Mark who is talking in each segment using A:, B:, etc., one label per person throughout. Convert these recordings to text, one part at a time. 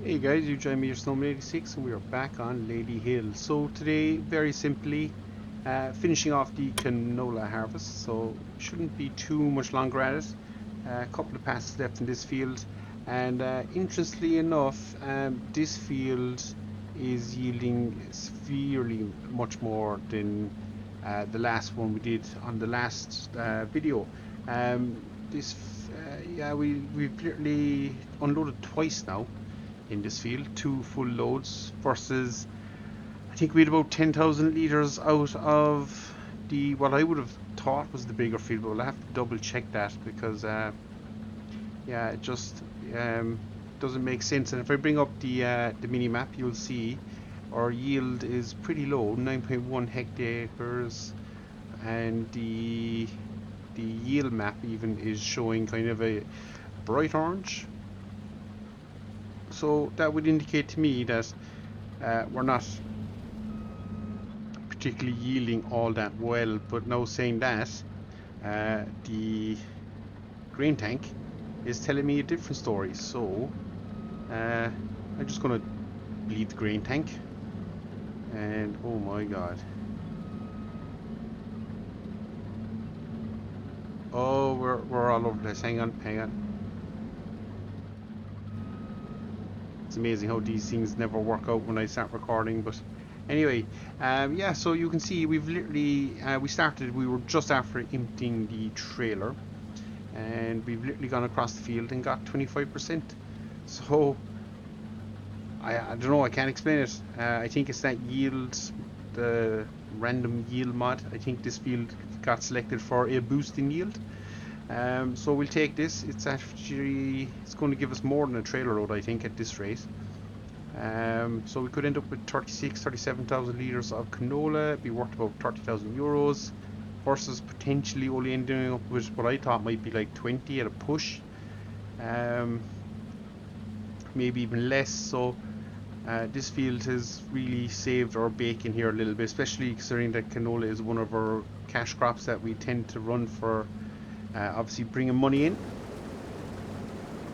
A: Hey guys, you join me, your Snowman86, and we are back on Ladyhill. So today, very simply, finishing off the canola harvest. So shouldn't be too much longer at it. A couple of passes left in this field, and interestingly enough, this field is yielding severely much more than the last one we did on the last video. Yeah, we've literally unloaded twice now in this field, two full loads versus I think we had about 10,000 litres out of the what I would have thought was the bigger field, but we'll have to double check that because yeah, it just doesn't make sense. And if I bring up the mini map, you'll see our yield is pretty low, 9.1 hectares, and the yield map even is showing kind of a bright orange. So that would indicate to me that we're not particularly yielding all that well. But now saying that, the grain tank is telling me a different story. So I'm just going to bleed the grain tank. And oh my god. Oh, we're all over the place. Hang on. It's amazing how these things never work out when I start recording. But anyway, yeah. So you can see we've literally we were just after emptying the trailer, and we've literally gone across the field and got 25%. So I don't know, I can't explain it. I think it's that yield, the random yield mod. I think this field got selected for a boost in yield. So we'll take this. It's going to give us more than a trailer load, I think, at this rate. So we could end up with 37,000 litres of canola. It'd be worth about 30,000 euros versus potentially only ending up with what I thought might be like 20 at a push. Maybe even less. So this field has really saved our bacon here a little bit, especially considering that canola is one of our cash crops that we tend to run for, obviously bringing money in.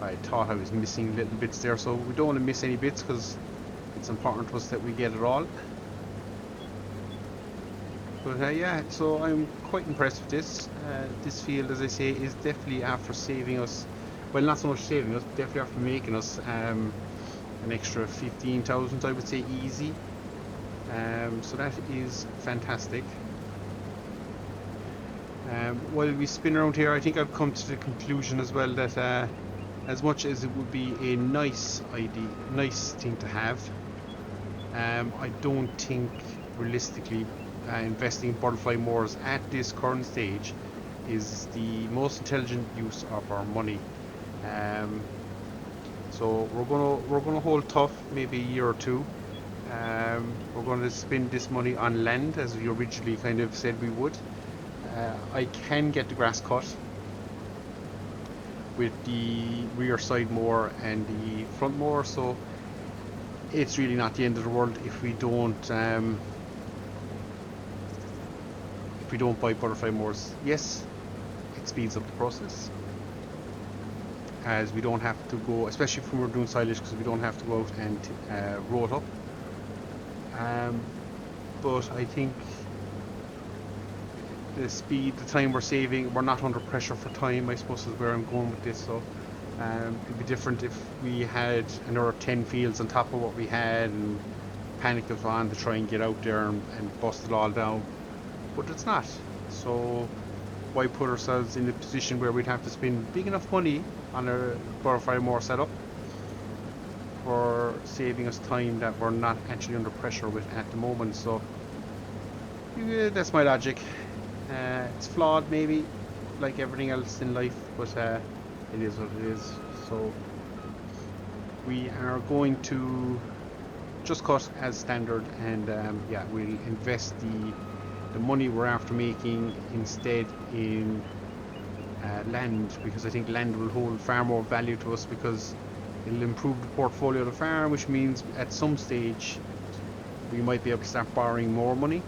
A: I thought I was missing little bits there, so we don't want to miss any bits because it's important to us that we get it all. But yeah, so I'm quite impressed with this. This field, as I say, is definitely after saving us, well, not so much saving us, but definitely after making us an extra 15,000, I would say, easy. So that is fantastic. While we spin around here, I think I've come to the conclusion as well that as much as it would be a nice idea, nice thing to have, I don't think realistically investing in butterfly moors at this current stage is the most intelligent use of our money. So we're gonna hold tough, maybe a year or two. We're going to spend this money on land as we originally kind of said we would. I can get the grass cut with the rear side mower and the front mower, so it's really not the end of the world if we don't buy butterfly mowers. Yes, it speeds up the process, as we don't have to go, especially when we're doing silage, because we don't have to go out and row it up. But I think the speed, the time we're saving, we're not under pressure for time, I suppose, is where I'm going with this. So it'd be different if we had another 10 fields on top of what we had and panicked us on to try and get out there and bust it all down. But it's not. So why put ourselves in a position where we'd have to spend big enough money on a butterfly mower setup for saving us time that we're not actually under pressure with at the moment? So yeah, that's my logic. It's flawed, maybe, like everything else in life, but it is what it is. So we are going to just cut as standard, and yeah, we'll invest the money we're after making instead in land, because I think land will hold far more value to us, because it'll improve the portfolio of the farm, which means at some stage we might be able to start borrowing more money.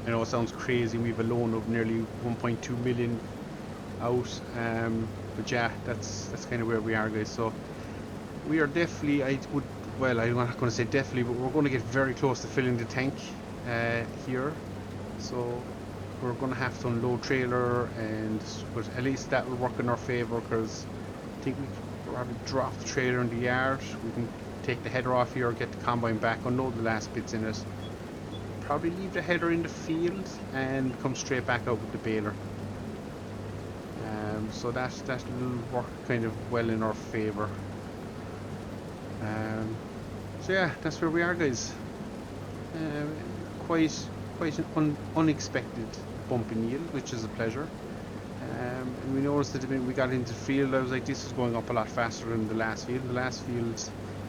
A: I know it sounds crazy, we have a loan of nearly 1.2 million out, but yeah, that's kind of where we are, guys. So We are definitely, I would, well, I'm not going to say definitely, but we're going to get very close to filling the tank here. So we're going to have to unload trailer, and but at least that will work in our favour, because I think we could probably drop the trailer in the yard. We can take the header off here, get the combine back, unload the last bits in it. Probably leave the header in the field and come straight back out with the baler. So that will work kind of well in our favour. So yeah, that's where we are, guys. Quite an unexpected bump in yield, which is a pleasure. And we noticed that when we got into the field, I was like, this is going up a lot faster than the last field. The last field,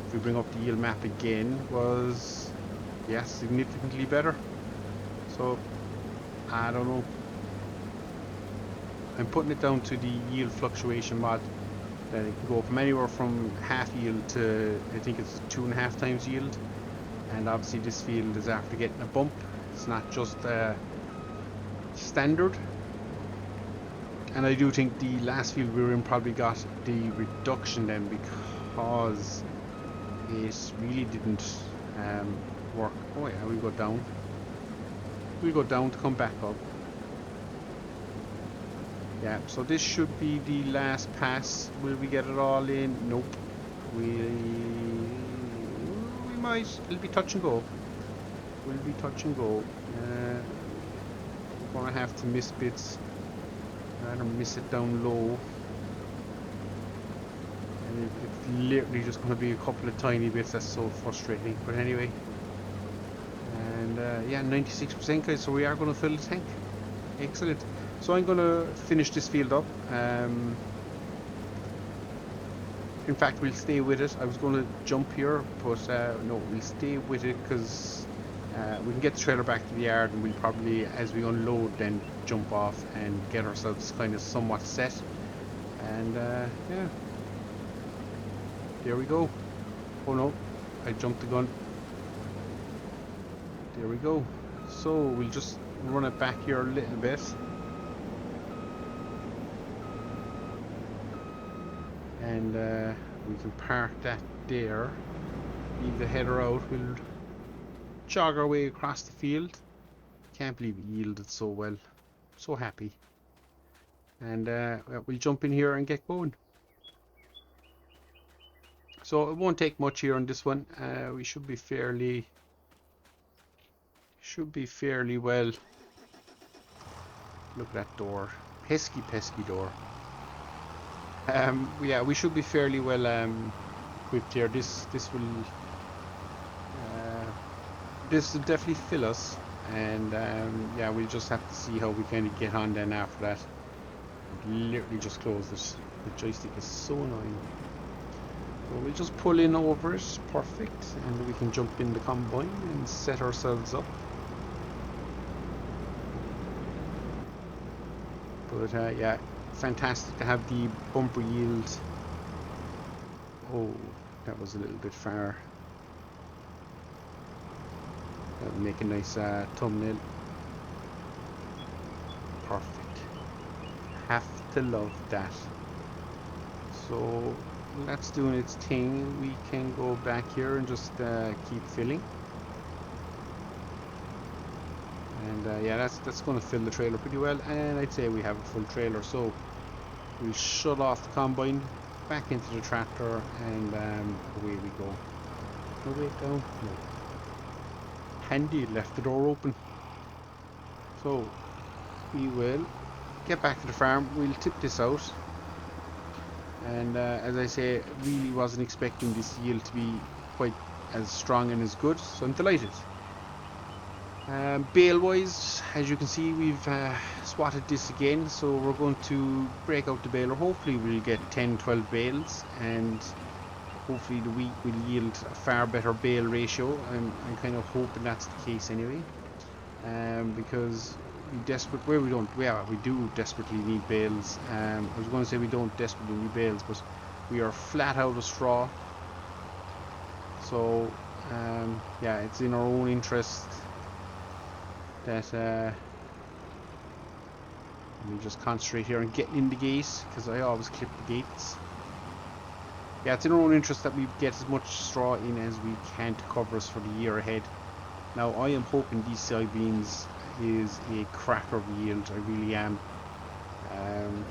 A: if we bring up the yield map again, was, yeah, significantly better. So I don't know. I'm putting it down to the yield fluctuation mod, that it can go from anywhere from half yield to, I think it's 2.5 times yield. And obviously this field is after getting a bump. It's not just standard. And I do think the last field we were in probably got the reduction then, because it really didn't work. Oh yeah, we go down. We go down to come back up. Yeah, so this should be the last pass. Will we get it all in? Nope. We might. It'll be touch and go. Will be touch and go. We're gonna have to miss bits. Rather miss it down low. And it's literally just gonna be a couple of tiny bits. That's so frustrating. But anyway. And yeah, 96%, guys. So we are gonna fill the tank. Excellent. So I'm going to finish this field up. In fact, we'll stay with it. I was going to jump here, but no, we'll stay with it, because we can get the trailer back to the yard, and we'll probably, as we unload, then jump off and get ourselves kind of somewhat set. And yeah, there we go. Oh no, I jumped the gun. There we go. So we'll just run it back here a little bit. And we can park that there, leave the header out, we'll jog our way across the field. Can't believe it yielded so well, so happy. And we'll jump in here and get going. So it won't take much here on this one. We should be fairly well. Look at that door, pesky door. Yeah, we should be fairly well equipped here. This will definitely fill us, and yeah, we'll just have to see how we kind of get on then after that. Literally just closed it. The joystick is so annoying. So we'll just pull in over it, perfect, and we can jump in the combine and set ourselves up. But yeah, fantastic to have the bumper yield. Oh, that was a little bit far. That would make a nice thumbnail. Perfect. Have to love that. So that's doing its thing. We can go back here and just keep filling. And yeah, that's going to fill the trailer pretty well. And I'd say we have a full trailer. So we'll shut off the combine, back into the tractor, and away we go. No, wait, down. No. Handy, left the door open. So we will get back to the farm. We'll tip this out. And as I say, really wasn't expecting this yield to be quite as strong and as good. So I'm delighted. Bale wise, as you can see, we've swatted this again, so we're going to break out the baler. Hopefully we'll get 10-12 bales, and hopefully the wheat will yield a far better bale ratio. I'm kind of hoping that's the case anyway, because we do desperately need bales. I was going to say we don't desperately need bales, but we are flat out of straw. So yeah, it's in our own interest that we just concentrate here on getting in the gate, because I always clip the gates. Yeah, it's in our own interest that we get as much straw in as we can to cover us for the year ahead. Now, I am hoping these soybeans is a cracker yield. I really am. Um,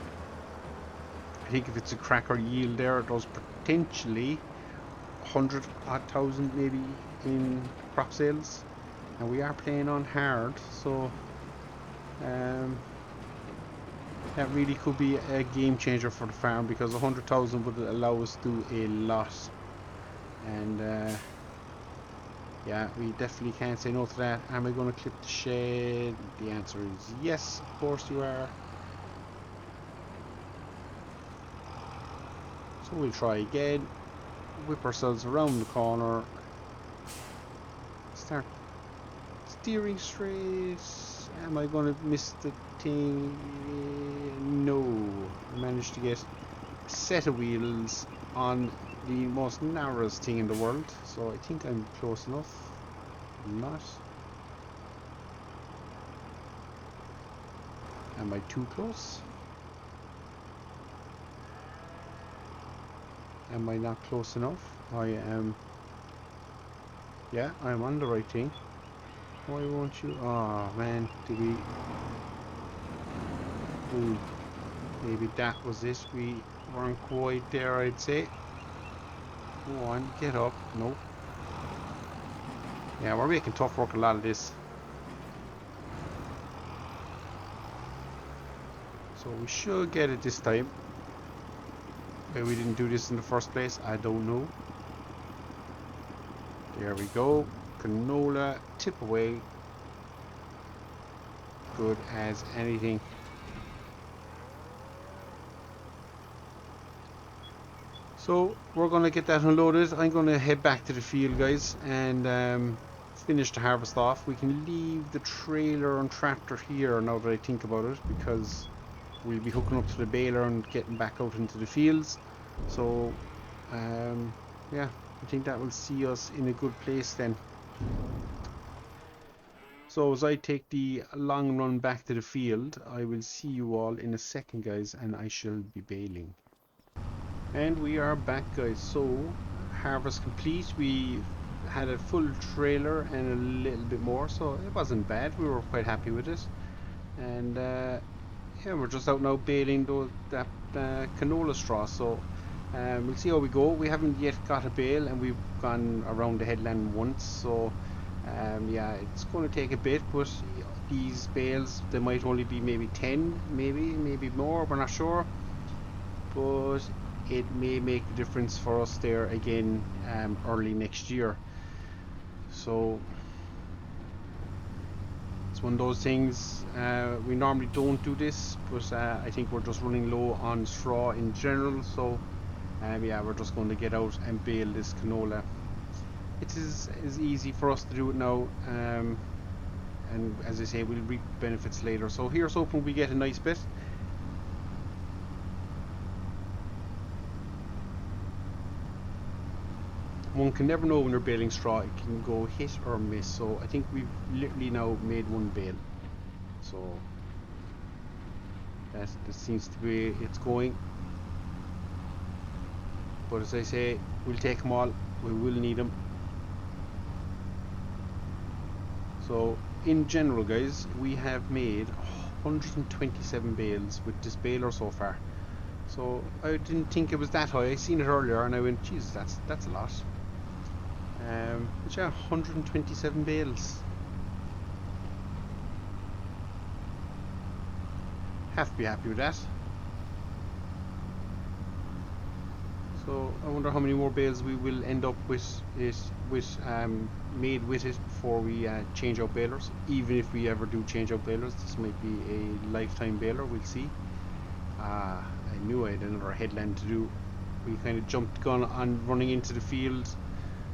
A: I think if it's a cracker yield there, there's potentially 100 odd thousand maybe in crop sales. And we are playing on hard, so um, that really could be a game changer for the farm, because 100,000 would allow us to do a lot. And yeah, we definitely can't say no to that. Am I going to clip the shed? The answer is yes, of course you are. So we'll try again. Whip ourselves around the corner. Start steering straight. Am I going to miss the thing? No. I managed to get a set of wheels on the most narrowest thing in the world. So I think I'm close enough. I'm not. Am I too close? Am I not close enough? I am. Yeah, I'm on the right thing. Why won't you? Oh man, did we? Ooh, maybe that was it. We weren't quite there, I'd say. Go on, get up. Nope. Yeah, we're making tough work a lot of this. So we should get it this time. Why we didn't do this in the first place, I don't know. There we go. Canola, tip away. Good as anything. So we're going to get that unloaded. I'm going to head back to the field, guys, and finish the harvest off. We can leave the trailer and tractor here now that I think about it, because we'll be hooking up to the baler and getting back out into the fields. So yeah, I think that will see us in a good place then. So as I take the long run back to the field, I will see you all in a second, guys, and I shall be baling. And we are back, guys. So harvest complete. We had a full trailer and a little bit more, so it wasn't bad. We were quite happy with it. And yeah, we're just out now baling that canola straw. So we'll see how we go. We haven't yet got a bale, and we've gone around the headland once. So yeah, it's going to take a bit, but these bales, they might only be maybe 10, maybe more. We're not sure, but it may make a difference for us there again early next year. So it's one of those things. We normally don't do this, but I think we're just running low on straw in general. So yeah, we're just going to get out and bale this canola. It is easy for us to do it now, and as I say, we'll reap benefits later. So here's hoping we get a nice bit. One can never know when you're baling straw. It can go hit or miss. So I think we've literally now made one bale. So that seems to be it's going. But as I say, we'll take them all. We will need them. So in general, guys, we have made 127 bales with this baler so far. So I didn't think it was that high. I seen it earlier and I went, Jesus, that's a lot. But yeah, 127 bales. Have to be happy with that. So I wonder how many more bales we will end up with made with it before we change out balers. Even if we ever do change out balers, this might be a lifetime baler. We'll see. I knew I had another headland to do. We kind of jumped gun on running into the field.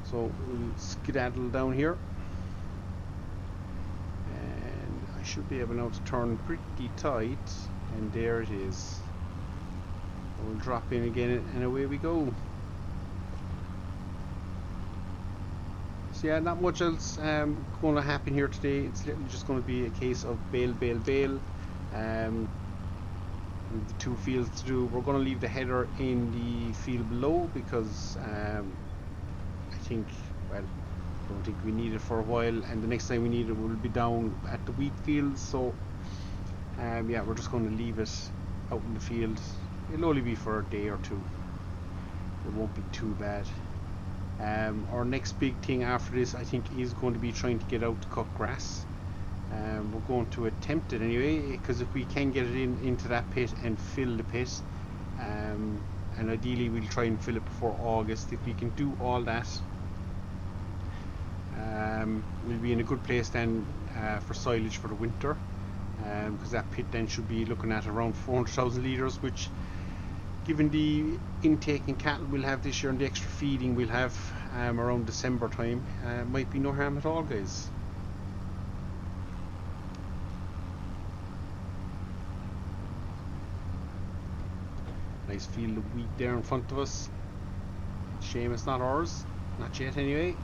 A: So we'll skedaddle down here, and I should be able now to turn pretty tight, and there it is. We'll drop in again and away we go. So yeah, not much else going to happen here today. It's literally just going to be a case of bale. We've the 2 fields to do. We're going to leave the header in the field below because I think, well, I don't think we need it for a while, and the next time we need it will be down at the wheat fields. So yeah, we're just going to leave it out in the field. It'll only be for a day or two. It won't be too bad. Our next big thing after this, I think, is going to be trying to get out to cut grass. We're going to attempt it anyway, because if we can get it into that pit and fill the pit, and ideally we'll try and fill it before August. If we can do all that, we'll be in a good place then for silage for the winter, because that pit then should be looking at around 400,000 litres, which, given the intake in cattle we'll have this year and the extra feeding we'll have around December time, might be no harm at all, guys. Nice field of wheat there in front of us. Shame it's not ours, not yet anyway.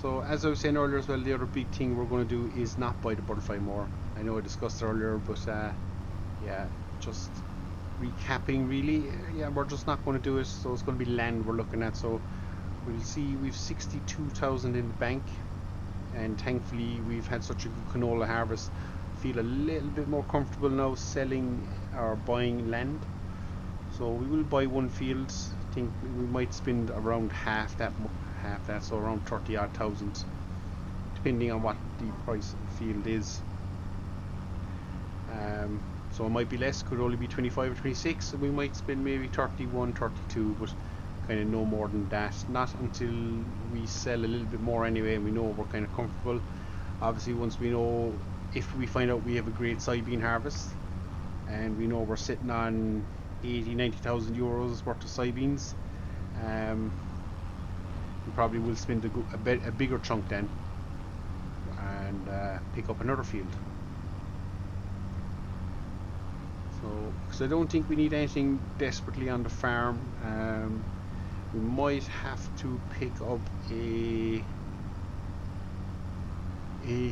A: So as I was saying earlier as well, the other big thing we're going to do is not buy the butterfly mower. I know I discussed earlier, but yeah, just recapping really, yeah, we're just not going to do it. So it's going to be land we're looking at. So we'll see, we've 62,000 in the bank, and thankfully we've had such a good canola harvest. Feel a little bit more comfortable now selling or buying land. So we will buy one field. I think we might spend around half that, so around 30 odd thousand, depending on what the price of the field is. So it might be less, could only be 25 or 26, so we might spend maybe 31, 32, but kind of no more than that. Not until we sell a little bit more anyway, and we know we're kind of comfortable. Obviously, once we know, if we find out we have a great soybean harvest, and we know we're sitting on 80,000-90,000 euros worth of soybeans, we probably will spend a bigger chunk then, and pick up another field. So, because I don't think we need anything desperately on the farm. We might have to pick up a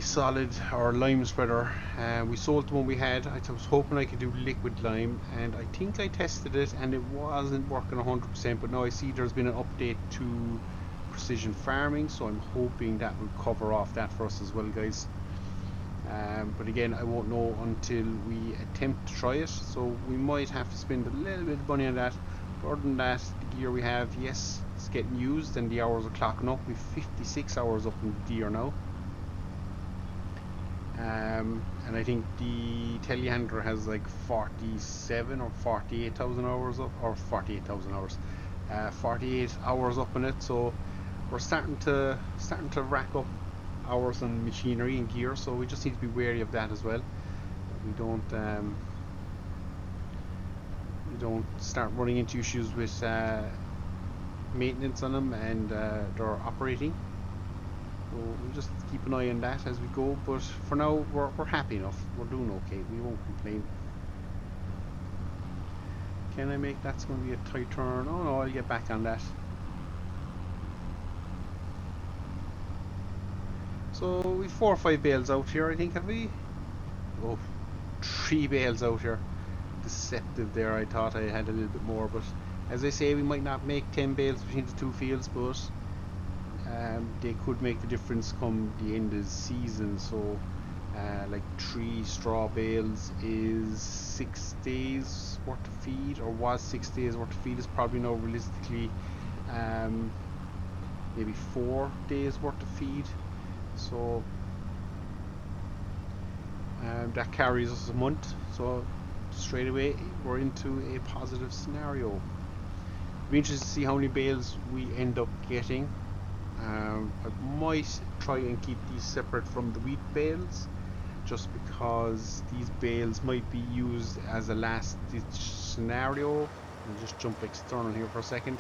A: solid or lime spreader. We sold the one we had. I was hoping I could do liquid lime, and I think I tested it and it wasn't working 100%, but now I see there's been an update to precision farming, so I'm hoping that will cover off that for us as well, guys. But again, I won't know until we attempt to try it, so we might have to spend a little bit of money on that. But other than that, the gear we have, yes, it's getting used and the hours are clocking up. We've 56 hours up in the gear now. And I think the telehandler has like 47 or 48,000 hours up, or 48,000 hours, 48 hours up in it. So we're starting to rack up hours on machinery and gear. So we just need to be wary of that as well. We don't start running into issues with maintenance on them and their operating. So we'll just keep an eye on that as we go, but for now we're happy enough. We're doing okay. We won't complain. Can I make that's going to be a tight turn? Oh no, I'll get back on that. So we've 4 or 5 bales out here, I think, have we? Oh, 3 bales out here. Deceptive there. I thought I had a little bit more, but as I say, we might not make 10 bales between the 2 fields, but they could make the difference come the end of the season. So like 3 straw bales is 6 days worth of feed, or was 6 days worth of feed. Is probably now realistically maybe 4 days worth of feed. So that carries us a month, so straight away we're into a positive scenario. It'll be interesting to see how many bales we end up getting. I might try and keep these separate from the wheat bales, just because these bales might be used as a last ditch scenario. I'll just jump external here for a second.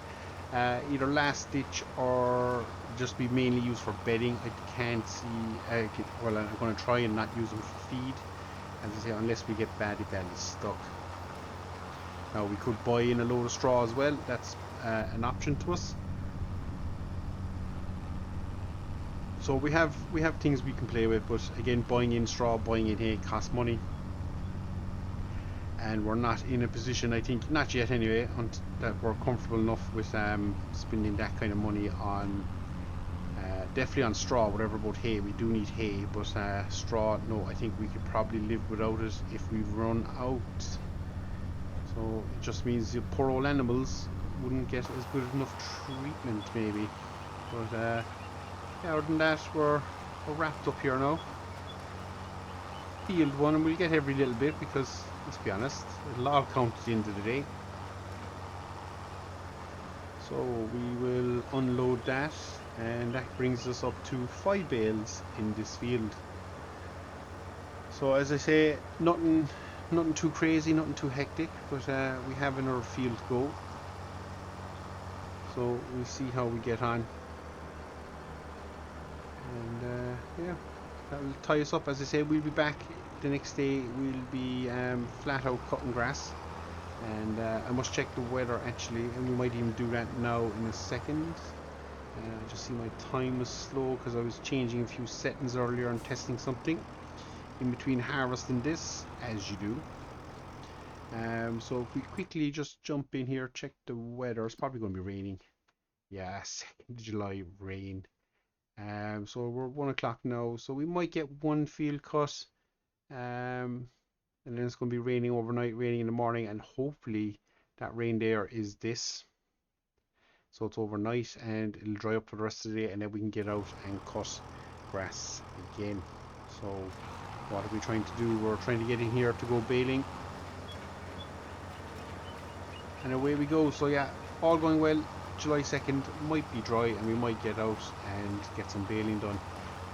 A: Either last ditch or just be mainly used for bedding. I can't see, well, I'm going to try and not use them for feed, as I say, unless we get badly stuck. Now we could buy in a load of straw as well. That's an option to us. So we have things we can play with, but again, buying in straw, buying in hay costs money. and we're not in a position, I think, not yet anyway, that we're comfortable enough with spending that kind of money on definitely on straw. Whatever about hay, we do need hay, but straw, no, I think we could probably live without it if we run out. So it just means the poor old animals wouldn't get as good enough treatment maybe. But yeah, other than that, we're wrapped up here now. Field one, and we'll get every little bit because, let's be honest, it'll all count at the end of the day. So we will unload that, and that brings us up to 5 bales in this field. So as I say, nothing too crazy, nothing too hectic, but we have another field to go. So we'll see how we get on. And yeah, that will tie us up. As I say, we'll be back the next day. We'll be flat out cutting grass. And I must check the weather actually, and we might even do that now in a second. I just see my time was slow because I was changing a few settings earlier and testing something in between harvesting this, as you do. So if we quickly just jump in here, check the weather. It's probably going to be raining. Yeah, 2nd of July, rain. So we're 1 o'clock now, so we might get one field cut. And then it's going to be raining overnight, raining in the morning, and hopefully that rain there is this. So it's overnight and it'll dry up for the rest of the day, and then we can get out and cut grass again. So what are we trying to do? We're trying to get in here to go baling. And away we go. So yeah, all going well. July 2nd might be dry and we might get out and get some baling done.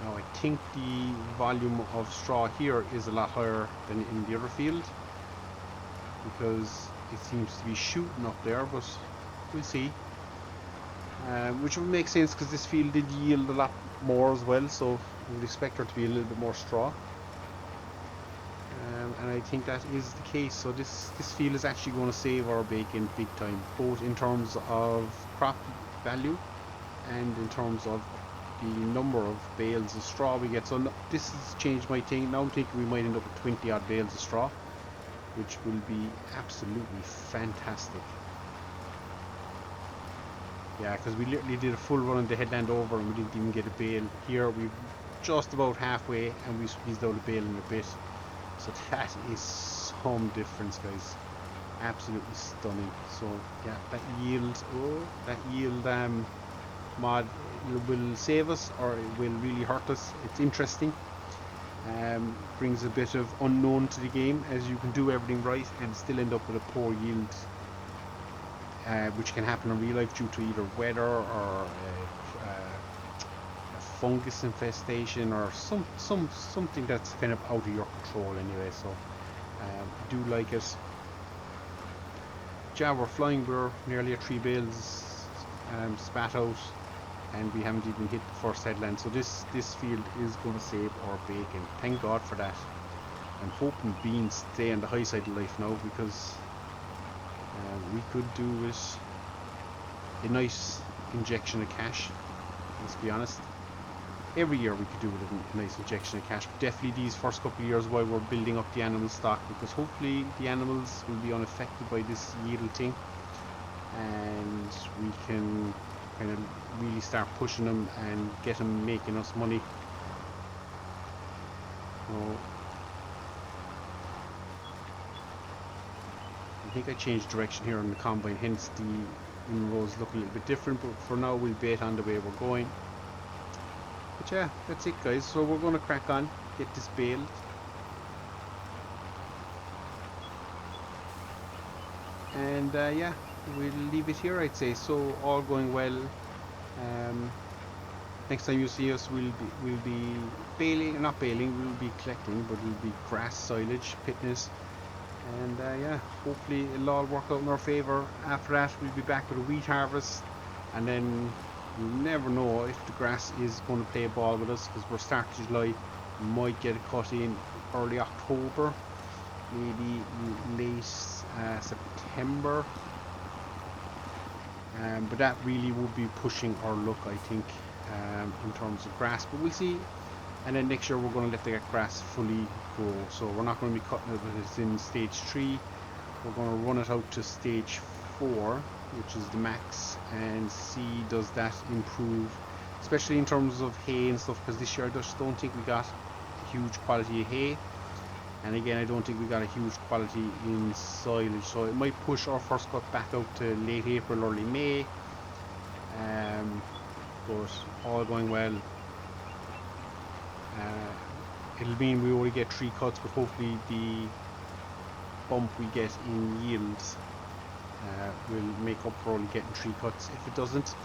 A: Now I think the volume of straw here is a lot higher than in the other field, because it seems to be shooting up there, but we'll see. Which would make sense because this field did yield a lot more as well, so we would expect there to be a little bit more straw. And I think that is the case. So this field is actually going to save our bacon big time, both in terms of crop value and in terms of the number of bales of straw we get. So this has changed my thing. Now I'm thinking we might end up with 20 odd bales of straw, which will be absolutely fantastic. Yeah, because we literally did a full run of the headland over and we didn't even get a bale. Here we're just about halfway and we squeezed out a bale in a bit. So that is some difference, guys. Absolutely stunning. So yeah, that yield mod will save us or it will really hurt us. It's interesting. Brings a bit of unknown to the game, as you can do everything right and still end up with a poor yield, which can happen in real life due to either weather or a fungus infestation or something that's kind of out of your control anyway. So I do like it. Yeah, we're flying. We're nearly at 3 bales spat out, and we haven't even hit the first headland. So this field is going to save our bacon. Thank God for that. I'm hoping beans stay on the high side of life now, because we could do with a nice injection of cash. Let's be honest. Every year we could do with a nice injection of cash. But definitely these first couple of years while we're building up the animal stock, because hopefully the animals will be unaffected by this yield thing, and we can kind of really start pushing them and get them making us money. So I think I changed direction here on the combine, hence the inroads look a little bit different, but for now we'll bait on the way we're going. But yeah, that's it, guys. So we're going to crack on, get this baled. And yeah, we'll leave it here, I'd say. So all going well. Next time you see us, we'll be baling, not baling, we'll be collecting, but we'll be grass silage, pitness. And yeah, hopefully it'll all work out in our favour. After that, we'll be back with a wheat harvest, and then you never know if the grass is going to play ball with us, because we're starting July. We might get a cut in early October, maybe late September. But that really would be pushing our luck, I think, in terms of grass. But we'll see. And then next year we're going to let the grass fully grow. So we're not going to be cutting it when it's in stage 3. we're going to run it out to stage 4, which is the max, and see does that improve, especially in terms of hay and stuff, because this year I just don't think we got a huge quality of hay, and again I don't think we got a huge quality in silage, so it might push our first cut back out to late April, early May. But all going well, it'll mean we only get 3 cuts, but hopefully the bump we get in yields will make up for only getting 3 cuts. If it doesn't,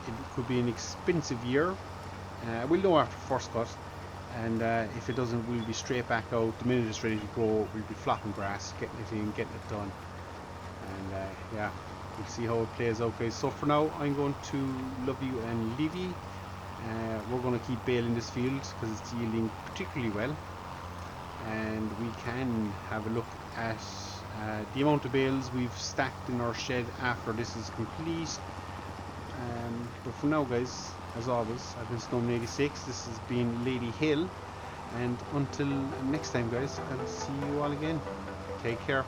A: it could be an expensive year. We'll know after first cut, and if it doesn't, we'll be straight back out. The minute it's ready to grow, we'll be flopping grass, getting it in, getting it done, and yeah, we'll see how it plays out, guys. So for now, I'm going to love you and leave you. We're going to keep baling this field because it's yielding particularly well, and we can have a look at the amount of bales we've stacked in our shed after this is complete. But for now, guys, as always, I've been Snowman86. This has been Ladyhill, and until next time, guys, I'll see you all again. Take care.